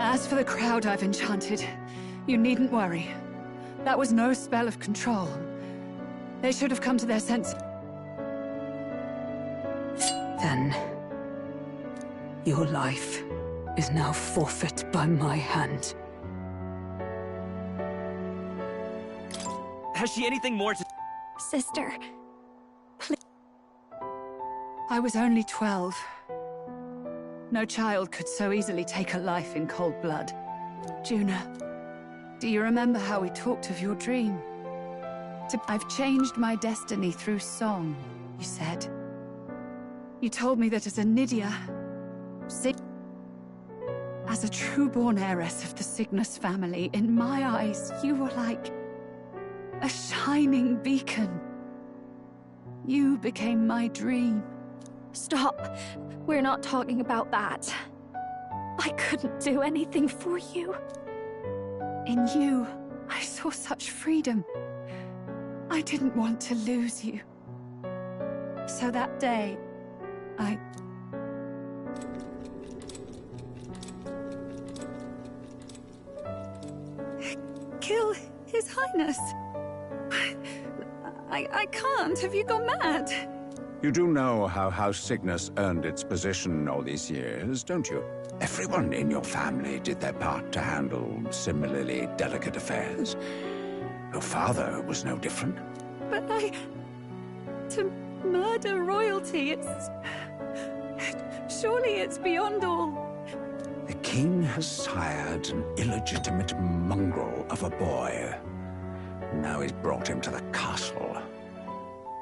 As for the crowd I've enchanted, you needn't worry. That was no spell of control. They should have come to their senses. Then, your life is now forfeit by my hand. Has she anything more to... Sister, please. I was only 12. No child could so easily take a life in cold blood. Juna, do you remember how we talked of your dream? I've changed my destiny through song, you said. You told me that as a Nydia, as a true-born heiress of the Cygnus family, in my eyes, you were like a shining beacon. You became my dream. Stop. We're not talking about that. I couldn't do anything for you. In you, I saw such freedom. I didn't want to lose you. So that day, I... kill His Highness. I can't. Have you gone mad? You do know how House Cygnus earned its position all these years, don't you? Everyone in your family did their part to handle similarly delicate affairs. Your father was no different. But to murder royalty, surely it's beyond all. The king has sired an illegitimate mongrel of a boy. Now he's brought him to the castle.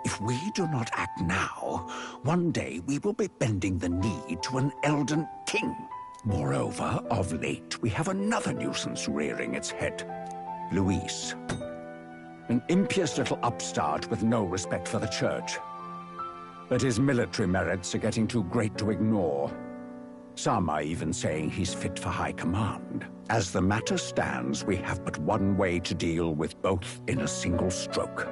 If we do not act now, one day we will be bending the knee to an elden king. Moreover, of late, we have another nuisance rearing its head. Luis. An impious little upstart with no respect for the church. But his military merits are getting too great to ignore. Some are even saying he's fit for high command. As the matter stands, we have but one way to deal with both in a single stroke.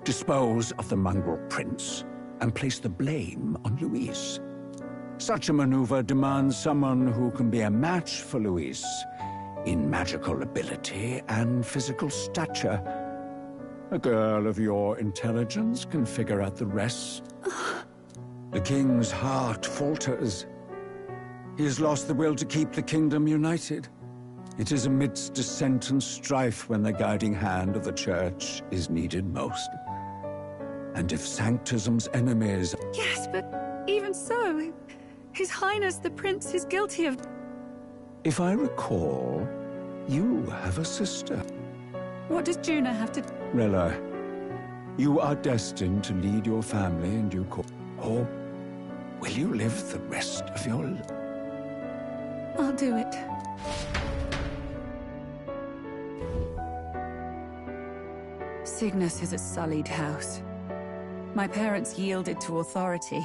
Dispose of the mongrel prince and place the blame on Luis. Such a maneuver demands someone who can be a match for Luis in magical ability and physical stature. A girl of your intelligence can figure out the rest. The king's heart falters. He has lost the will to keep the kingdom united. It is amidst dissent and strife when the guiding hand of the church is needed most. And if Sanctism's enemies... Yes, but even so, His Highness the Prince is guilty of... If I recall, you have a sister. What does Juna have to... Rella, you are destined to lead your family in due course. Or will you live the rest of your life? I'll do it. Cygnus is a sullied house. My parents yielded to authority,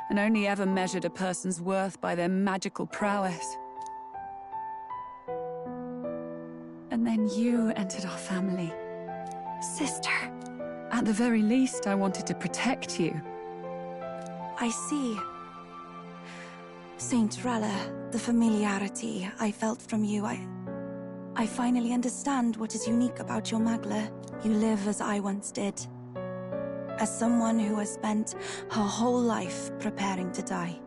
and only ever measured a person's worth by their magical prowess. And then you entered our family. Sister. At the very least, I wanted to protect you. I see. Saint Rella, the familiarity I felt from you, I finally understand what is unique about your Magla. You live as I once did. As someone who has spent her whole life preparing to die.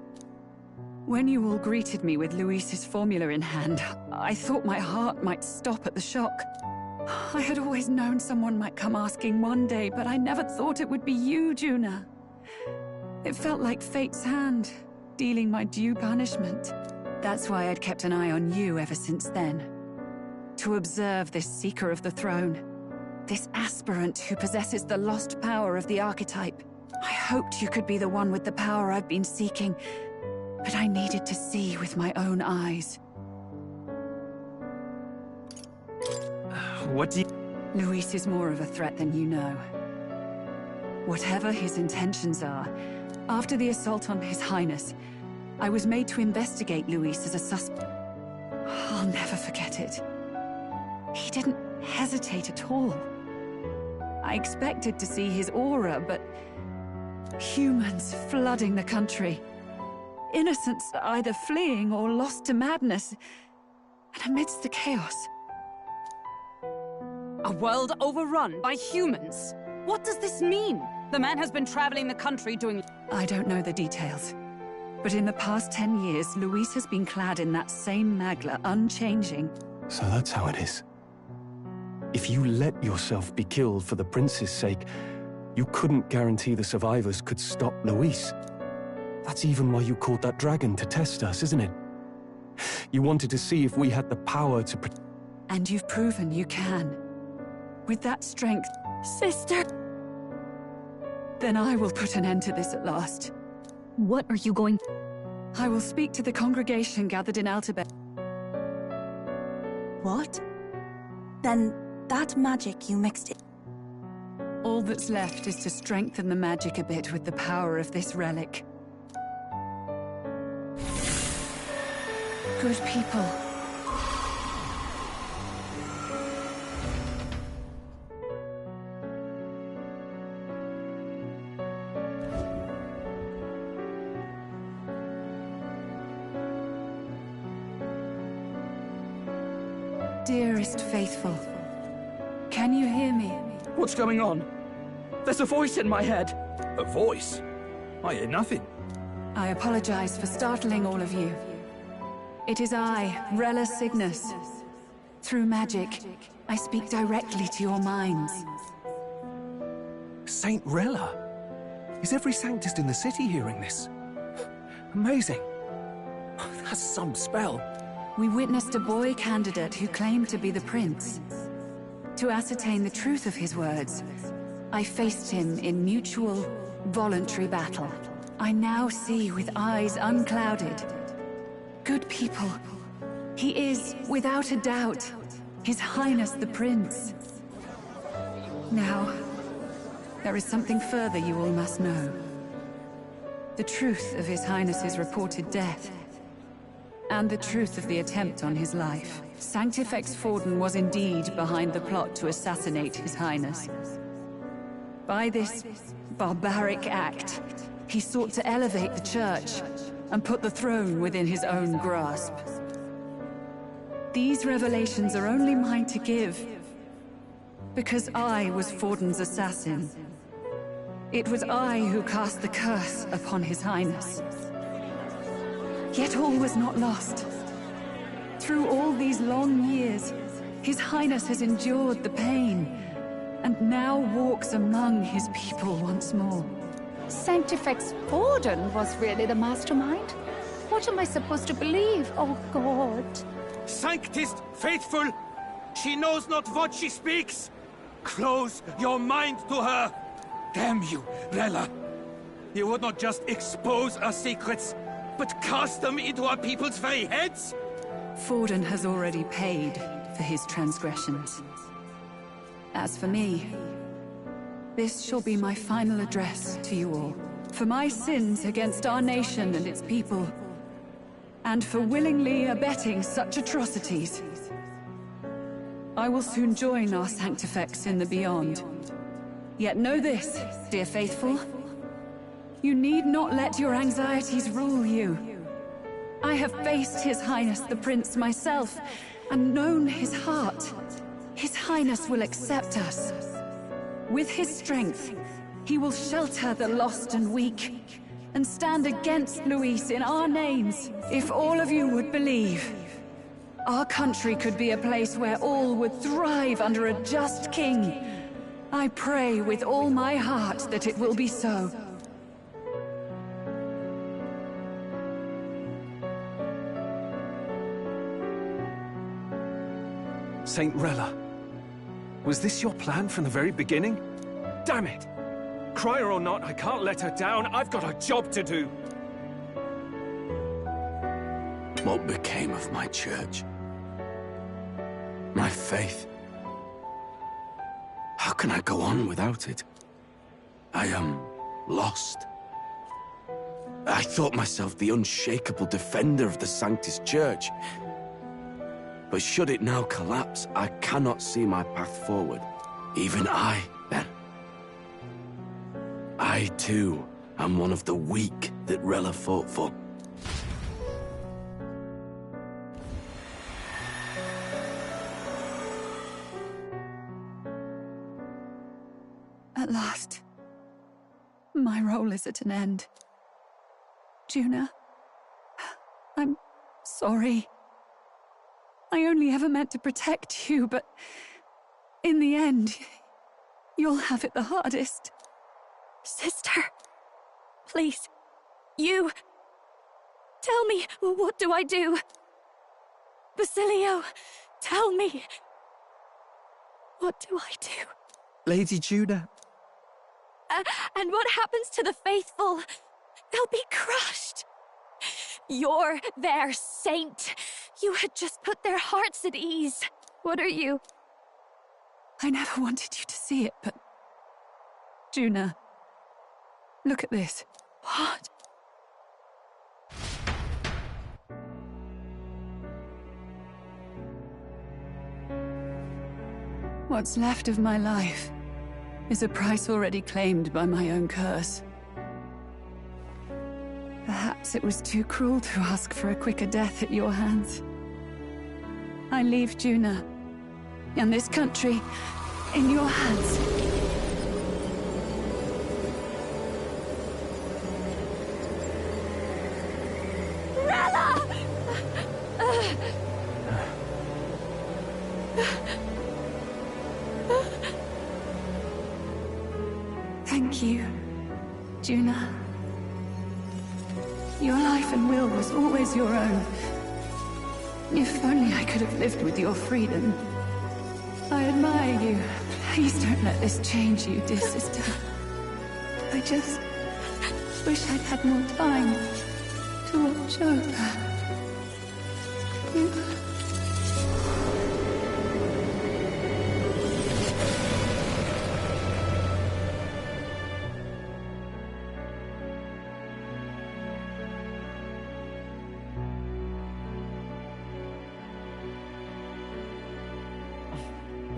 When you all greeted me with Luis's formula in hand, I thought my heart might stop at the shock. I had always known someone might come asking one day, but I never thought it would be you, Juna. It felt like fate's hand, dealing my due punishment. That's why I'd kept an eye on you ever since then. To observe this seeker of the throne. This aspirant who possesses the lost power of the archetype. I hoped you could be the one with the power I've been seeking, but I needed to see with my own eyes. What do you... Luis is more of a threat than you know. Whatever his intentions are, after the assault on His Highness, I was made to investigate Luis as a suspect. I'll never forget it. He didn't hesitate at all. I expected to see his aura, but humans flooding the country. Innocents either fleeing or lost to madness. And amidst the chaos, A world overrun by humans? What does this mean? The man has been traveling the country doing... I don't know the details. But in the past 10 years, Luis has been clad in that same magla, unchanging. So that's how it is. If you let yourself be killed for the prince's sake, you couldn't guarantee the survivors could stop Luis. That's even why you called that dragon to test us, isn't it? You wanted to see if we had the power to And you've proven you can. With that strength, Sister! then I will put an end to this at last. What are you going... I will speak to the congregation gathered in Altabet. What? Then that magic you mixed in. All that's left is to strengthen the magic a bit with the power of this relic. Good people. Dearest faithful, can you hear me? What's going on? There's a voice in my head. A voice? I hear nothing. I apologize for startling all of you. It is I, Rella Cygnus. Through magic, I speak directly to your minds. Saint Rella? Is every Sanctist in the city hearing this? Amazing. That's some spell. We witnessed a boy candidate who claimed to be the prince. To ascertain the truth of his words, I faced him in mutual, voluntary battle. I now see with eyes unclouded. Good people, he is, without a doubt, His Highness the Prince. Now, there is something further you all must know. The truth of His Highness's reported death, and the truth of the attempt on his life. Sanctifex Forden was indeed behind the plot to assassinate His Highness. By this barbaric act, he sought to elevate the Church and put the throne within his own grasp. These revelations are only mine to give, because I was Forden's assassin. It was I who cast the curse upon His Highness. Yet all was not lost. Through all these long years, His Highness has endured the pain, and now walks among his people once more. Sanctifex Forden was really the mastermind? What am I supposed to believe? Oh, God. Sanctist faithful! She knows not what she speaks! Close your mind to her! Damn you, Rella! You would not just expose our secrets, but cast them into our people's very heads? Forden has already paid for his transgressions. As for me, this shall be my final address to you all. For my sins against our nation and its people, and for willingly abetting such atrocities, I will soon join our Sanctifex in the beyond. Yet know this, dear faithful, you need not let your anxieties rule you. I have faced His Highness the Prince myself, and known his heart. His Highness will accept us. With his strength, he will shelter the lost and weak, and stand against Luis in our names. If all of you would believe, our country could be a place where all would thrive under a just king. I pray with all my heart that it will be so. Saint Rella, was this your plan from the very beginning? Damn it! Crier or not, I can't let her down. I've got a job to do. What became of my church? My faith? How can I go on without it? I am lost. I thought myself the unshakable defender of the Sanctist Church. But should it now collapse, I cannot see my path forward. Even I, then. I, too, am one of the weak that Rella fought for. At last, my role is at an end. Juna, I'm sorry. I only ever meant to protect you, but in the end, you'll have it the hardest. Sister, please, you... Tell me, what do I do? Basilio, tell me. What do I do? Lady Juna. And what happens to the faithful? They'll be crushed. You're their saint. You had just put their hearts at ease. What are you? I never wanted you to see it, but... Juna, look at this. What? What's left of my life is a price already claimed by my own curse. Perhaps it was too cruel to ask for a quicker death at your hands. I leave Juna and this country in your hands. Rella! Thank you, Juna. Your life and will was always your own. If only I could have lived with your freedom. I admire you. Please don't let this change you, dear sister. I just wish I'd had more time to watch over you.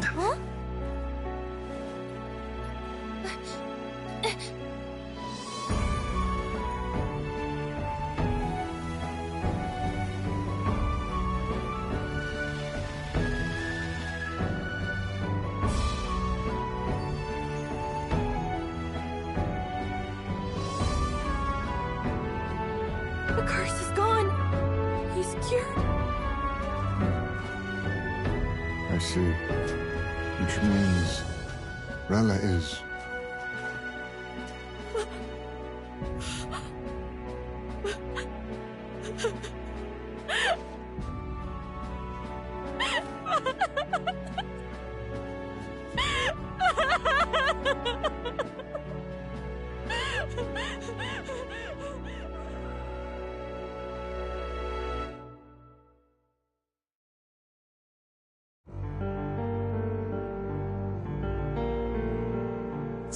Huh? The curse is gone. He's cured. I see. Which means Rella is...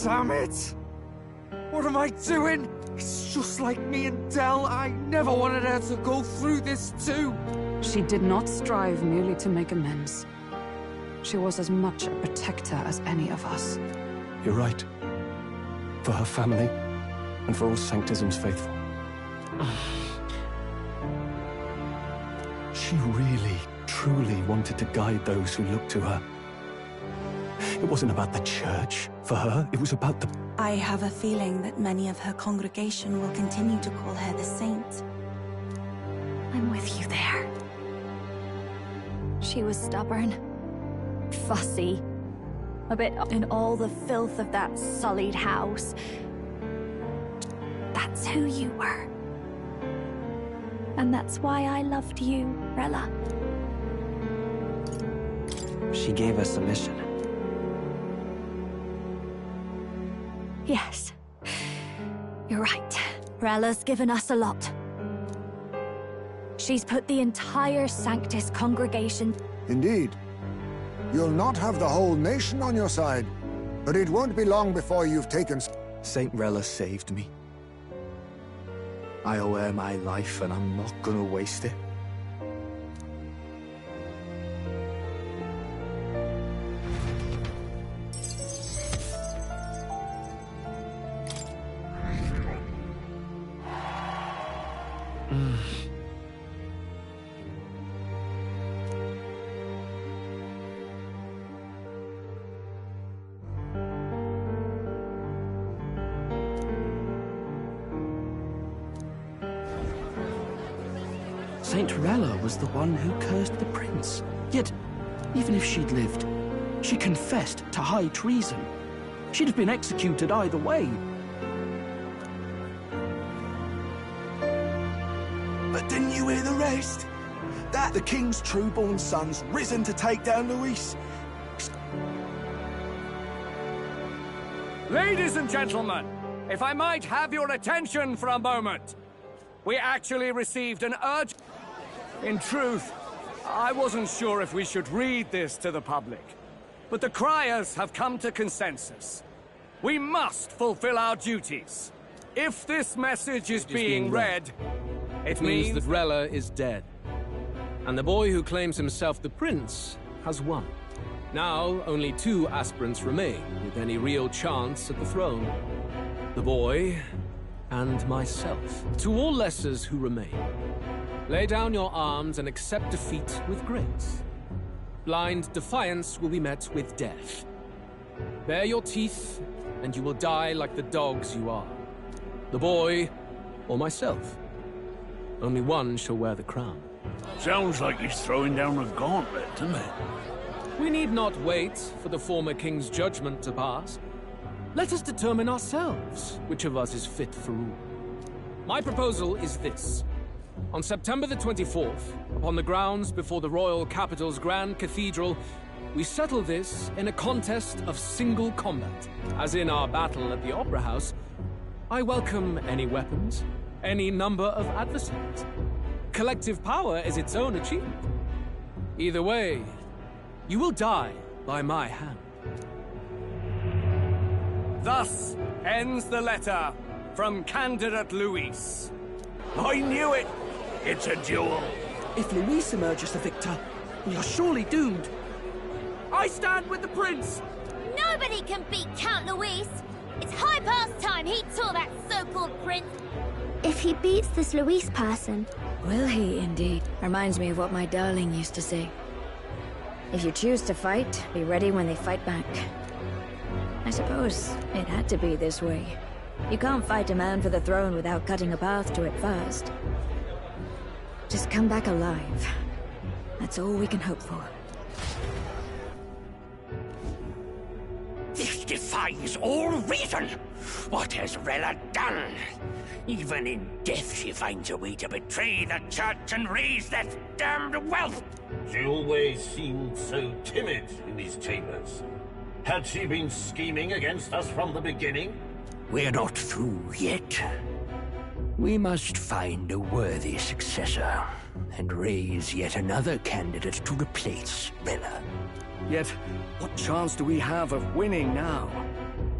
Damn it! What am I doing? It's just like me and Del. I never wanted her to go through this too. She did not strive merely to make amends. She was as much a protector as any of us. You're right. For her family, and for all Sanctism's faithful. She really, truly wanted to guide those who looked to her. It wasn't about the church, for her. It was about the... I have a feeling that many of her congregation will continue to call her the saint. I'm with you there. She was stubborn, fussy, a bit in all the filth of that sullied house. That's who you were. And that's why I loved you, Rella. She gave us a mission. Yes. You're right. Rella's given us a lot. She's put the entire Sanctus congregation... Indeed. You'll not have the whole nation on your side, but it won't be long before you've taken... Saint Rella saved me. I owe her my life, and I'm not gonna waste it. Saint Rella was the one who cursed the prince. Yet, even if she'd lived, she confessed to high treason. She'd have been executed either way. But didn't you hear the rest? That the king's true-born son's risen to take down Luis. Ladies and gentlemen, if I might have your attention for a moment. We actually received an urgent... In truth, I wasn't sure if we should read this to the public. But the criers have come to consensus. We must fulfill our duties. If this message is being read, it means that Rella is dead. And the boy who claims himself the prince has won. Now, only 2 aspirants remain with any real chance at the throne. The boy and myself. To all lessers who remain, lay down your arms and accept defeat with grace. Blind defiance will be met with death. Bare your teeth, and you will die like the dogs you are. The boy, or myself. Only one shall wear the crown. Sounds like he's throwing down a gauntlet, doesn't it? We need not wait for the former king's judgment to pass. Let us determine ourselves which of us is fit for rule. My proposal is this. On September the 24th, upon the grounds before the royal capital's Grand Cathedral, we settle this in a contest of single combat. As in our battle at the Opera House, I welcome any weapons, any number of adversaries. Collective power is its own achievement. Either way, you will die by my hand. Thus ends the letter from candidate Luis. I knew it! It's a duel. If Luis emerges the victor, we are surely doomed. I stand with the prince! Nobody can beat Count Luis! It's high past time he tore that so-called prince! If he beats this Luis person... Will he, indeed? Reminds me of what my darling used to say. If you choose to fight, be ready when they fight back. I suppose it had to be this way. You can't fight a man for the throne without cutting a path to it first. Just come back alive. That's all we can hope for. This defies all reason! What has Rella done? Even in death she finds a way to betray the church and raise that damned wealth! She always seemed so timid in these chambers. Had she been scheming against us from the beginning? We're not through yet. We must find a worthy successor, and raise yet another candidate to replace Rella. Yet, what chance do we have of winning now?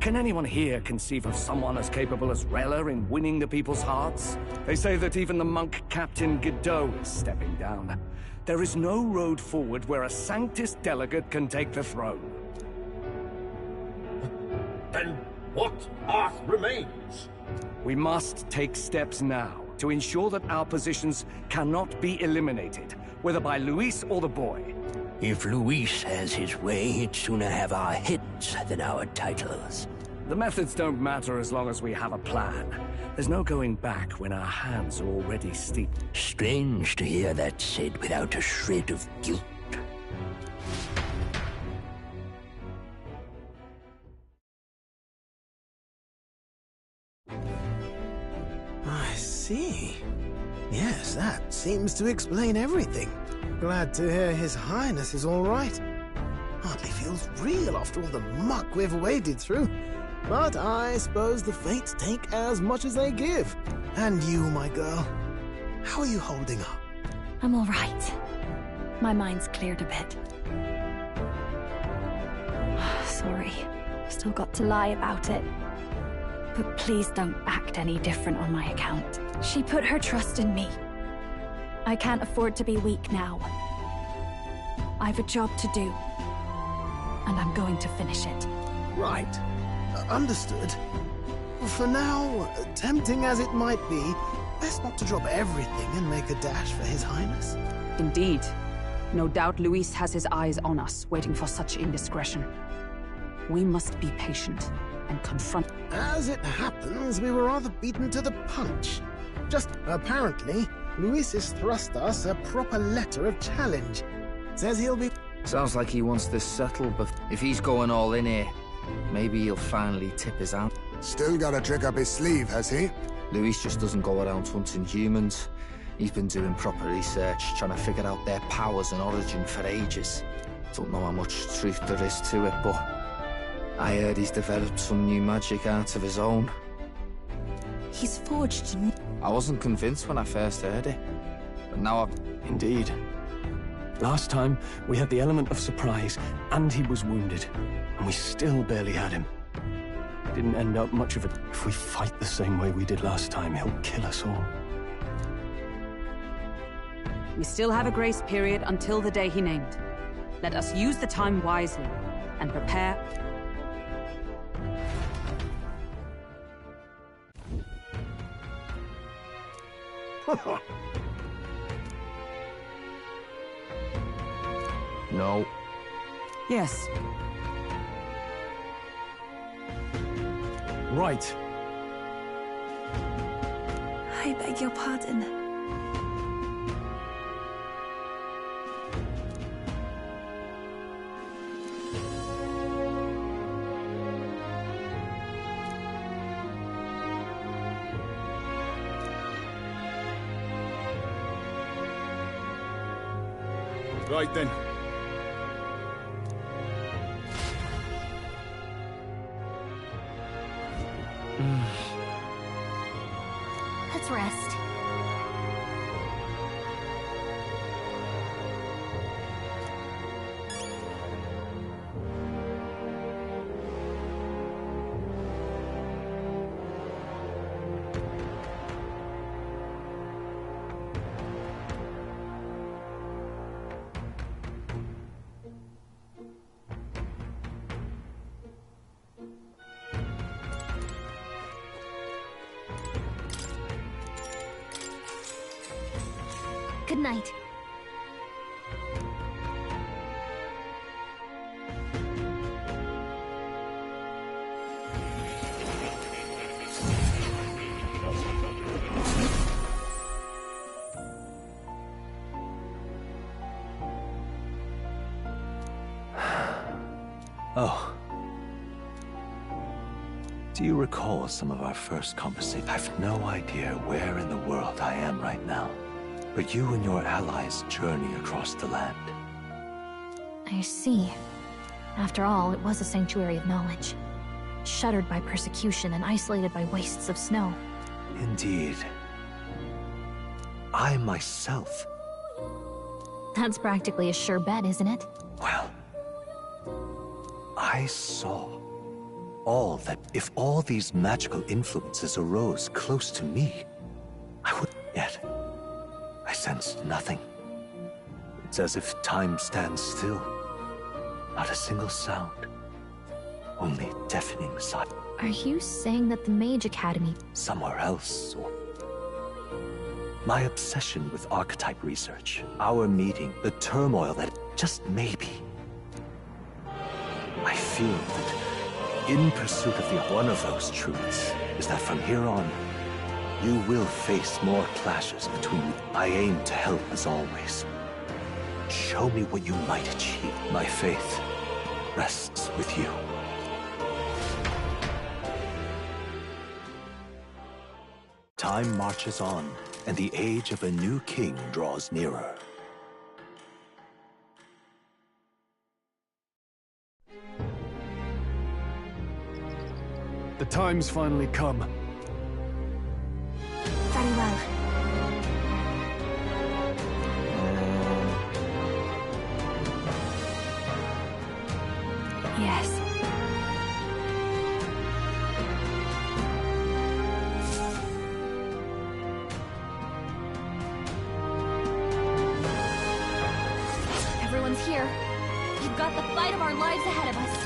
Can anyone here conceive of someone as capable as Rella in winning the people's hearts? They say that even the monk Captain Godot is stepping down. There is no road forward where a Sanctus delegate can take the throne. Then what path remains? We must take steps now to ensure that our positions cannot be eliminated, whether by Luis or the boy. If Luis has his way, he'd sooner have our heads than our titles. The methods don't matter as long as we have a plan. There's no going back when our hands are already steeped. Strange to hear that said without a shred of guilt. I see. Yes, that seems to explain everything. Glad to hear His Highness is all right. Hardly feels real after all the muck we've waded through. But I suppose the fates take as much as they give. And you, my girl, how are you holding up? I'm all right. My mind's cleared a bit. Sorry. Still got to lie about it. But please don't act any different on my account. She put her trust in me. I can't afford to be weak now. I've a job to do. And I'm going to finish it. Right. Understood. For now, tempting as it might be, best not to drop everything and make a dash for His Highness. Indeed. No doubt Luis has his eyes on us, waiting for such indiscretion. We must be patient and confront... As it happens, we were rather beaten to the punch. Just apparently, Luis has thrust us a proper letter of challenge. Says he'll be... Sounds like he wants this settled, but if he's going all in here, maybe he'll finally tip his hand. Still got a trick up his sleeve, has he? Luis just doesn't go around hunting humans. He's been doing proper research, trying to figure out their powers and origin for ages. Don't know how much truth there is to it, but I heard he's developed some new magic art of his own. He's forged new... I wasn't convinced when I first heard it, but now I've... Indeed. Last time, we had the element of surprise, and he was wounded, and we still barely had him. Didn't end up much of it. If we fight the same way we did last time, he'll kill us all. We still have a grace period until the day he named. Let us use the time wisely and prepare. No. Yes. Right. I beg your pardon. Right then. Let's rest. Good night. Oh. Do you recall some of our first conversations? I've no idea where in the world I am right now. But you and your allies journey across the land. I see. After all, it was a sanctuary of knowledge. Shuttered by persecution and isolated by wastes of snow. Indeed. I myself... That's practically a sure bet, isn't it? Well... I saw all that... If all these magical influences arose close to me, I would... Yet... I sensed nothing. It's as if time stands still. Not a single sound. Only deafening silence. Are you saying that the Mage Academy... Somewhere else, or... My obsession with archetype research, our meeting, the turmoil that... Just maybe... I feel that in pursuit of one of those truths is that from here on, you will face more clashes between you. I aim to help as always. Show me what you might achieve. My faith rests with you. Time marches on, and the age of a new king draws nearer. The time's finally come. Very well. Yes. Everyone's here. We've got the fight of our lives ahead of us.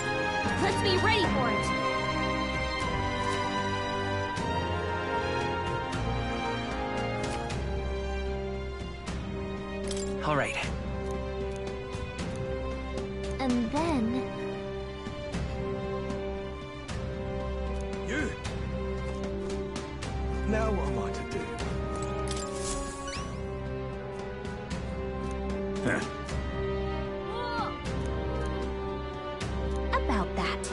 Let's be ready for it. All right. And then... You! Now what am I to do? About that.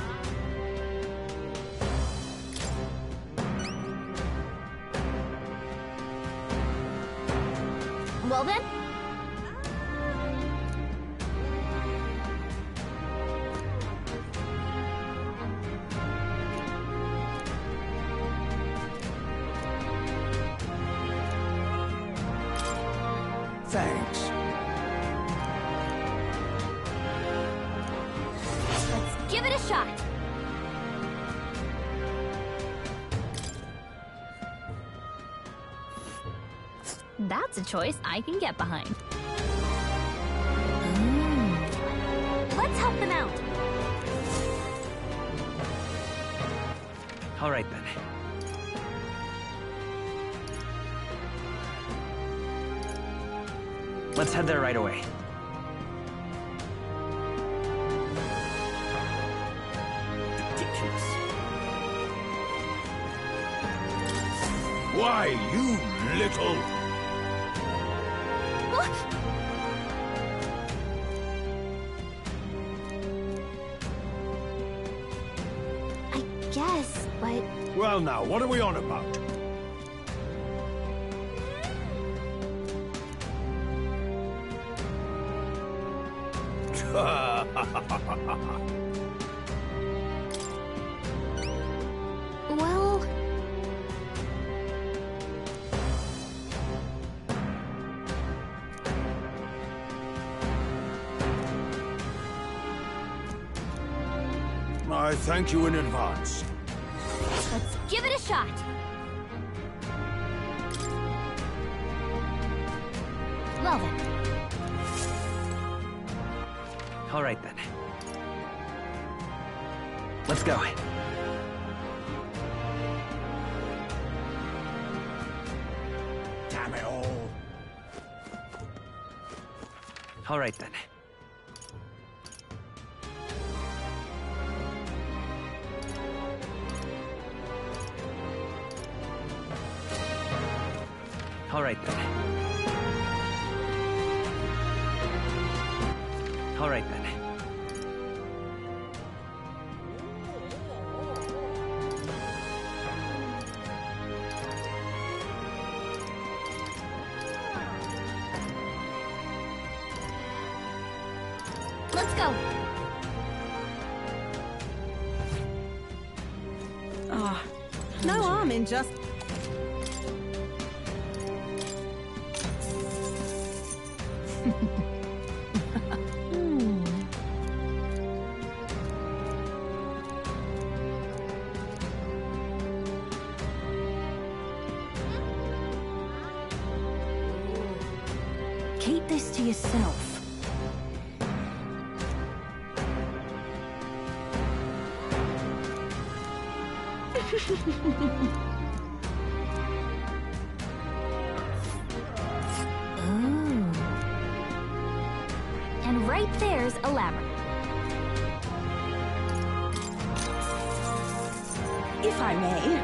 Well then? Thanks. Let's give it a shot. That's a choice I can get behind. Let's help them out. All right, then. Let's head there right away. Ridiculous. Why, you little... I guess, but... Well now, what are we on about? Well... I thank you in advance. Let's give it a shot. Well then. All right, then. Let's go. Damn it all. All right, then. All right, then. All right, then. Let's go. Oh, no harm in just... Keep this to yourself. Ooh. And right there's a labyrinth. If I may.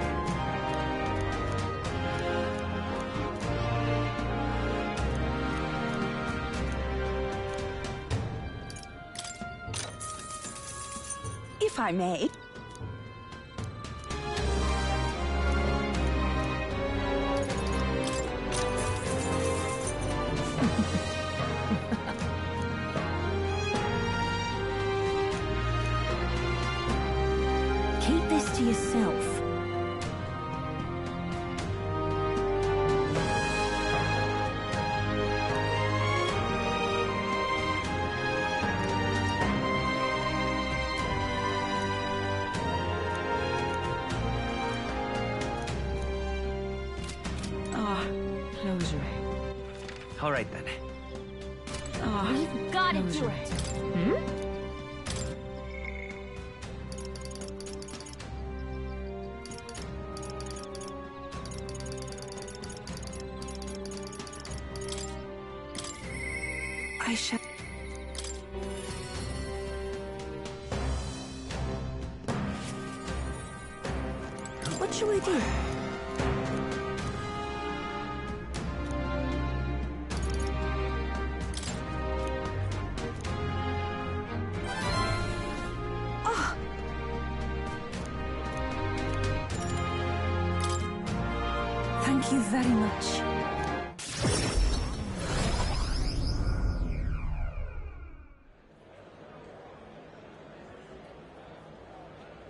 If I may. Keep this to yourself. Closure. All right, then. We've got to do it. I shall... What shall we do? Thank you very much.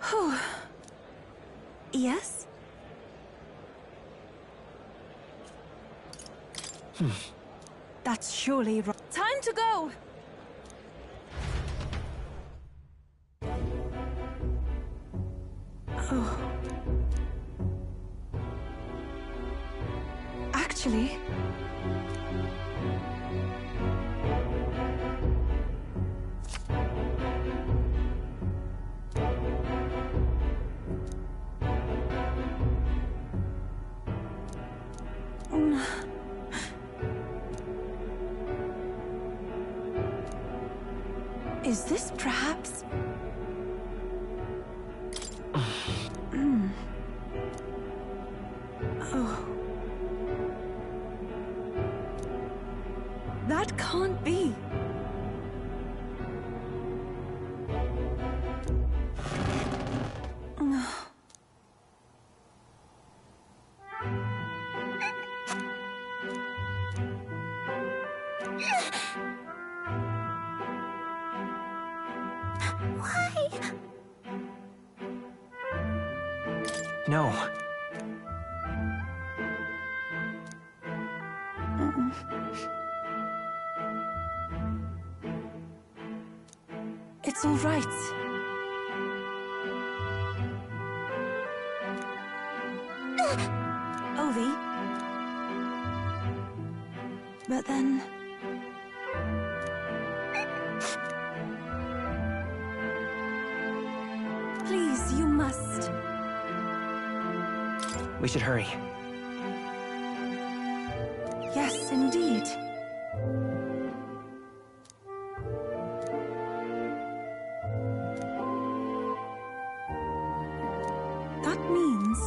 Whew. Yes? That's surely right. Time to go! Oh. Actually... Is this perhaps... Oh. That can't be. Why? No. It's all right. Ovi. But then... Please, you must. We should hurry. Yes, indeed. That means...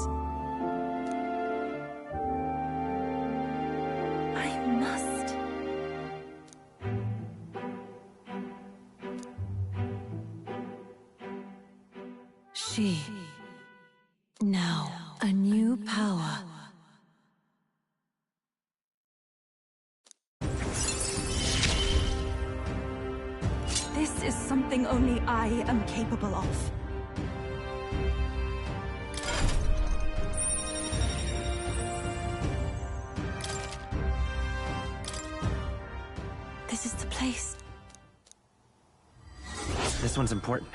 I must. She... Now, a new power. This is something only I am capable of. This is the place. This one's important.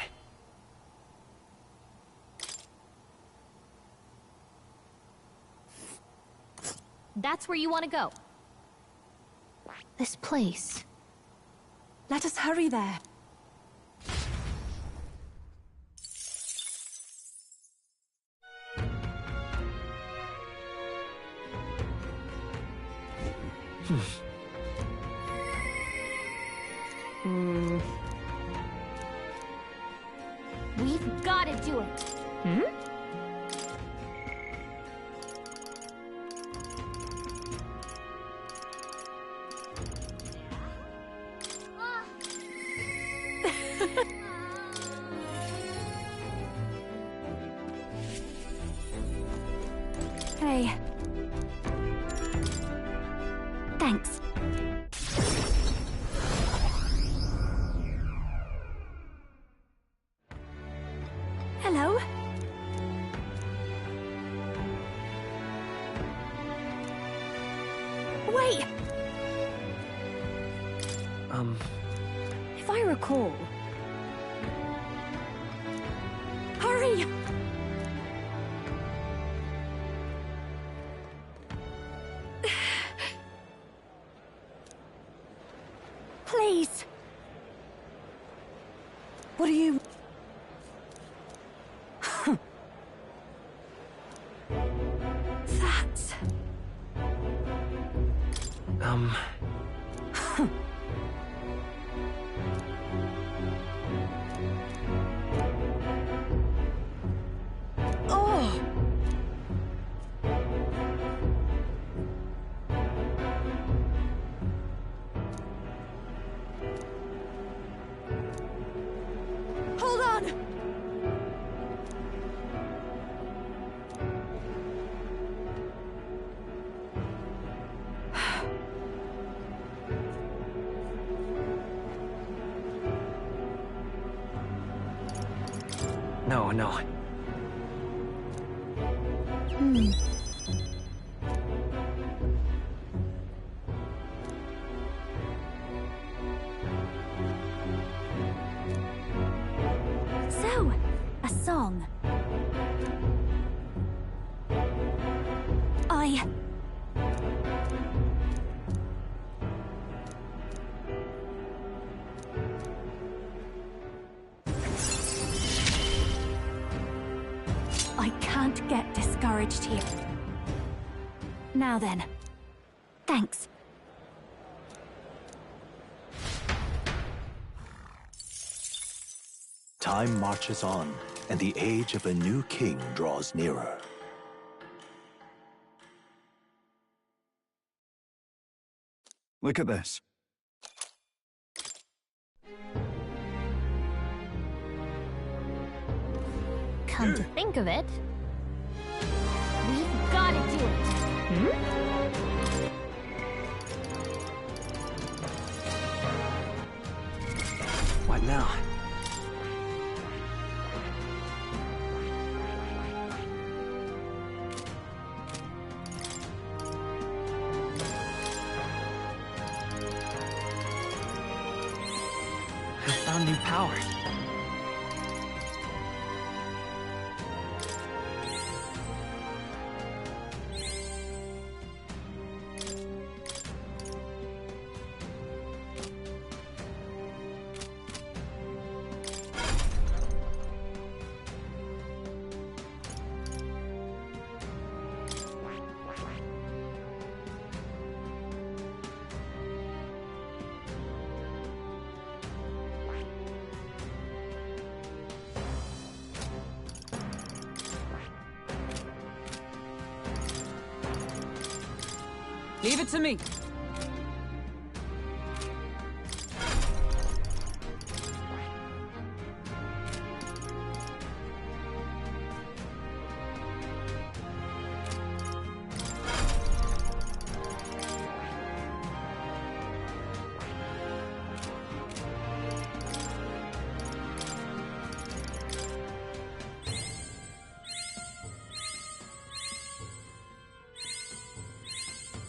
That's where you want to go. This place. Let us hurry there. We've got to do it. Hmm? Hey. Thanks. Hello? Wait! If I recall... Hurry! Please! What do you... That's... Oh! Hold on! No, no. So, a song. I can't get discouraged here. Now then. Thanks. Time marches on, and the age of a new king draws nearer. Look at this. Come to think of it, we've got to do it. What now? I found new powers. Leave it to me.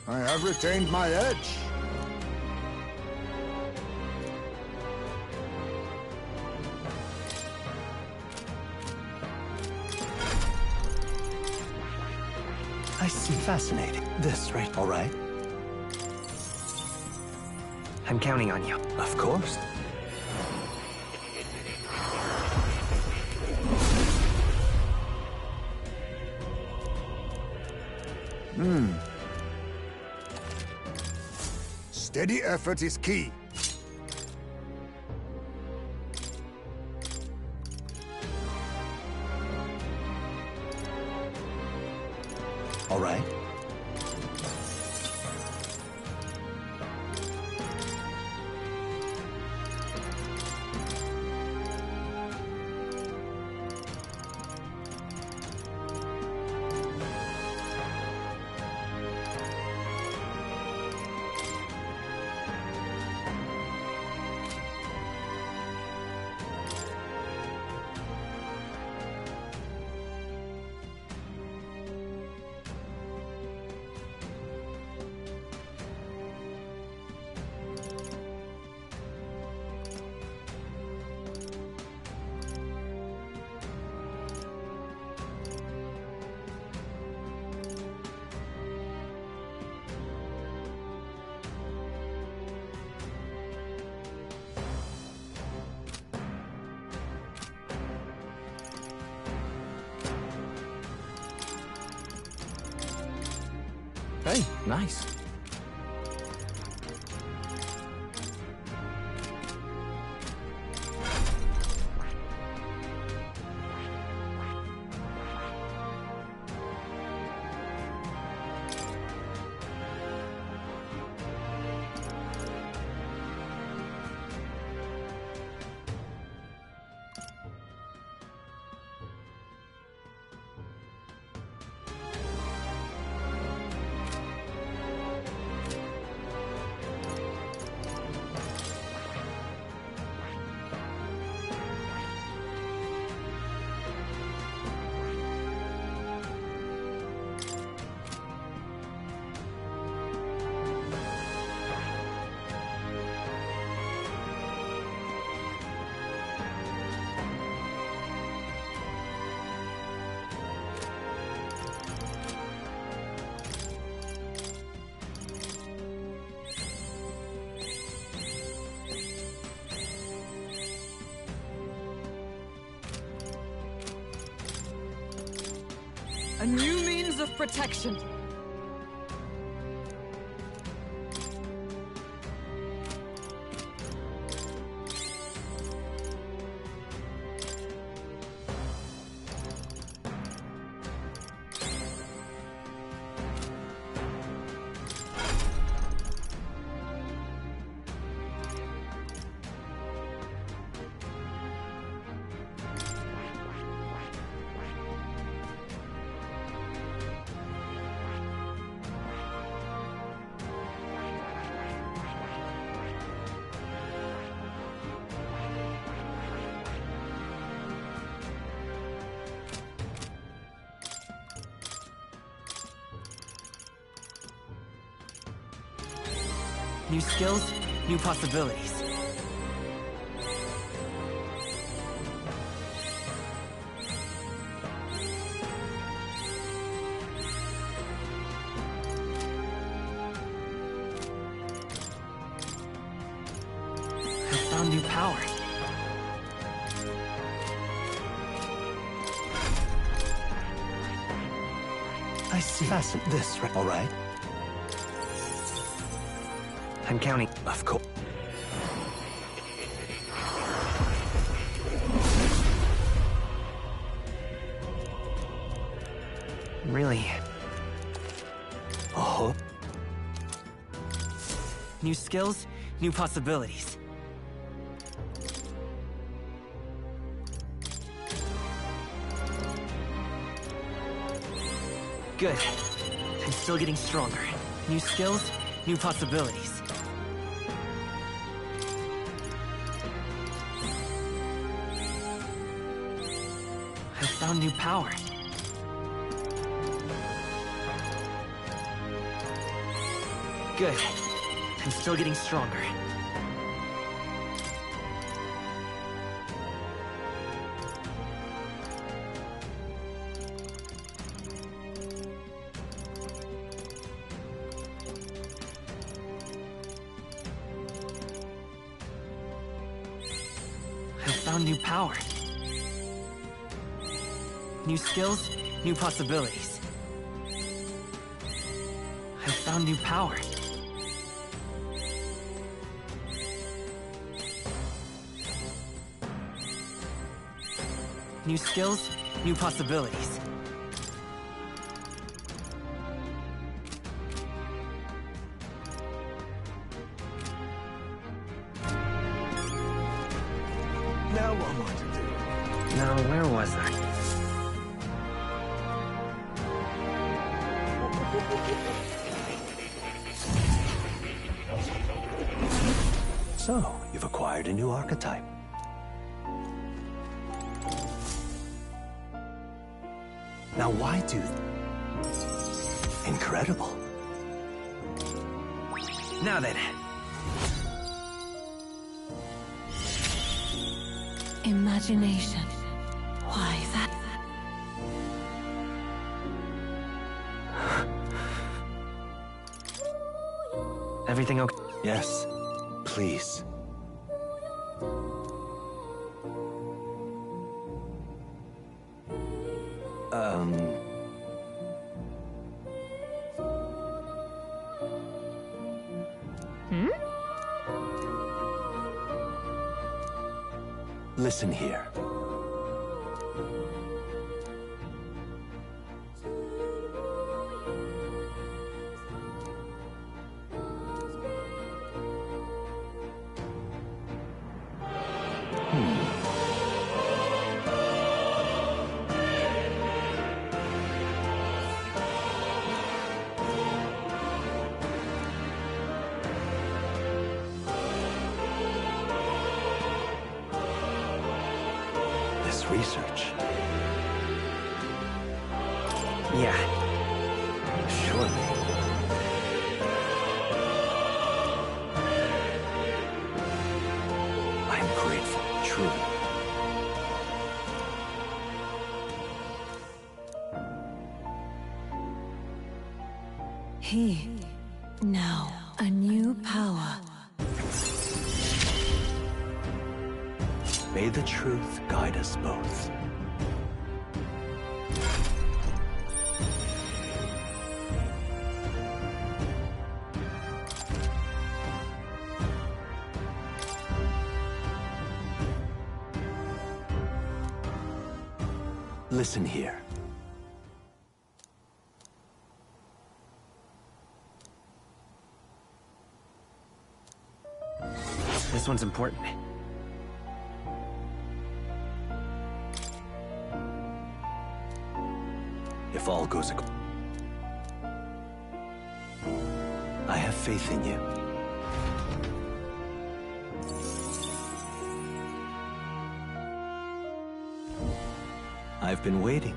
I have retained my edge. I see. Fascinating. This, right? All right. I'm counting on you. Of course. Steady effort is key. All right. Hey, nice. A new means of protection. New skills, new possibilities. I found new power. I see. Fasten this, all right? I'm counting. Of course. Really? Oh. New skills, new possibilities. Good. I'm still getting stronger. New skills, new possibilities. I found new power. Good. I'm still getting stronger. I found new power. New skills, new possibilities. I found new power. New skills, new possibilities. Now what am I to do? Now, where was I? So, you've acquired a new archetype. Now why do... Incredible. Now then. Imagination. Why, that... Everything okay? Yes. Please. Listen here. Research. Yeah. Surely. I'm grateful, truly. He. Now, a new power. May the truth guide us both. Listen here. This one's important. If all goes according, I have faith in you. I've been waiting.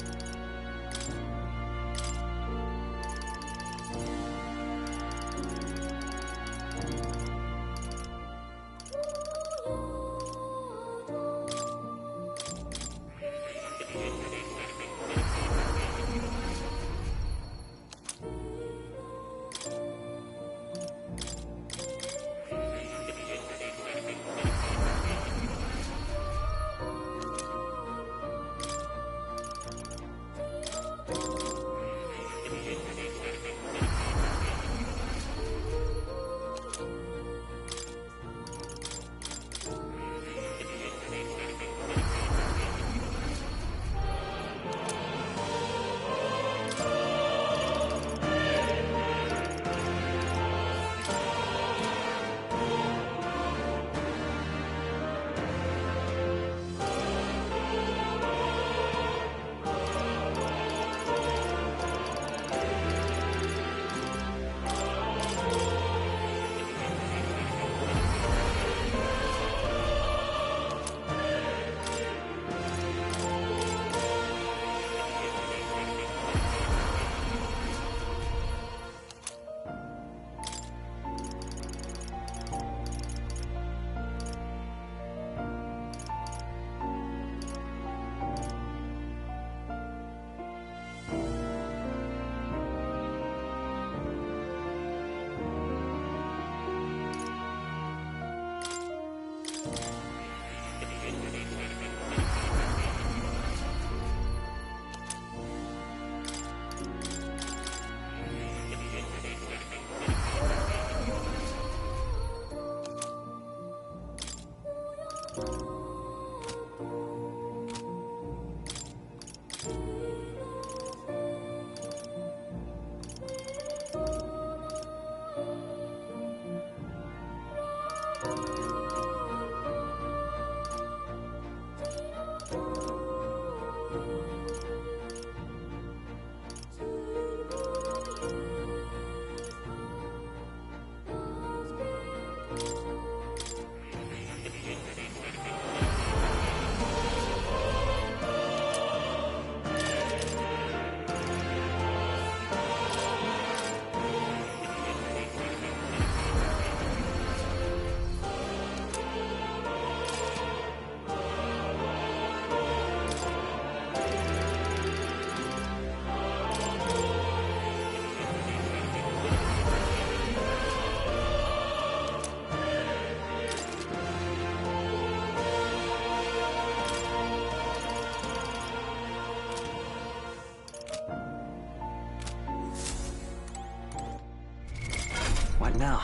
What now?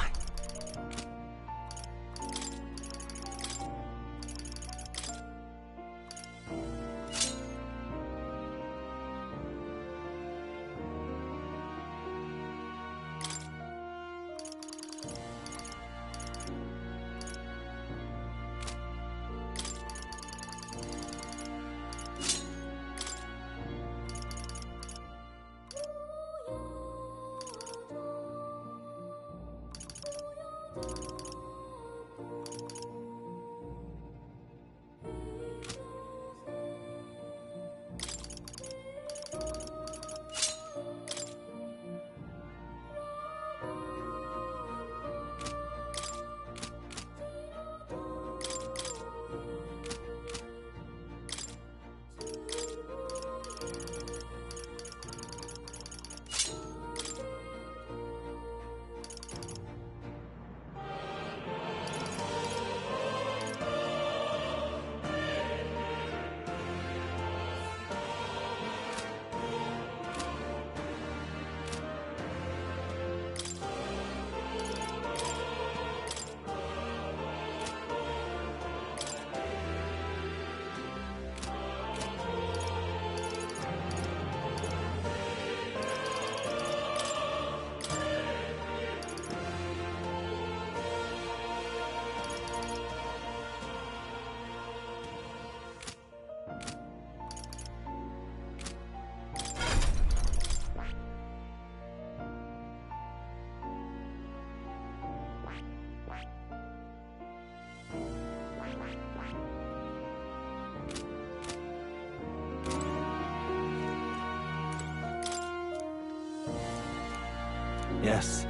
Yes.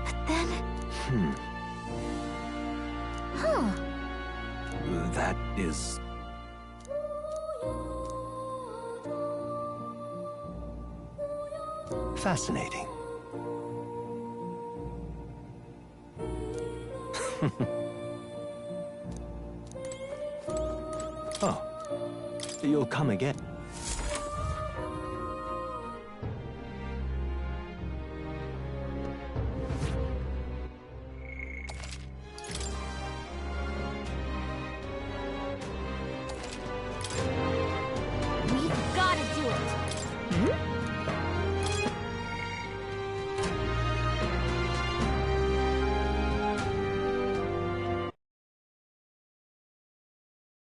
But then... Huh. That is... fascinating. Oh. You'll come again.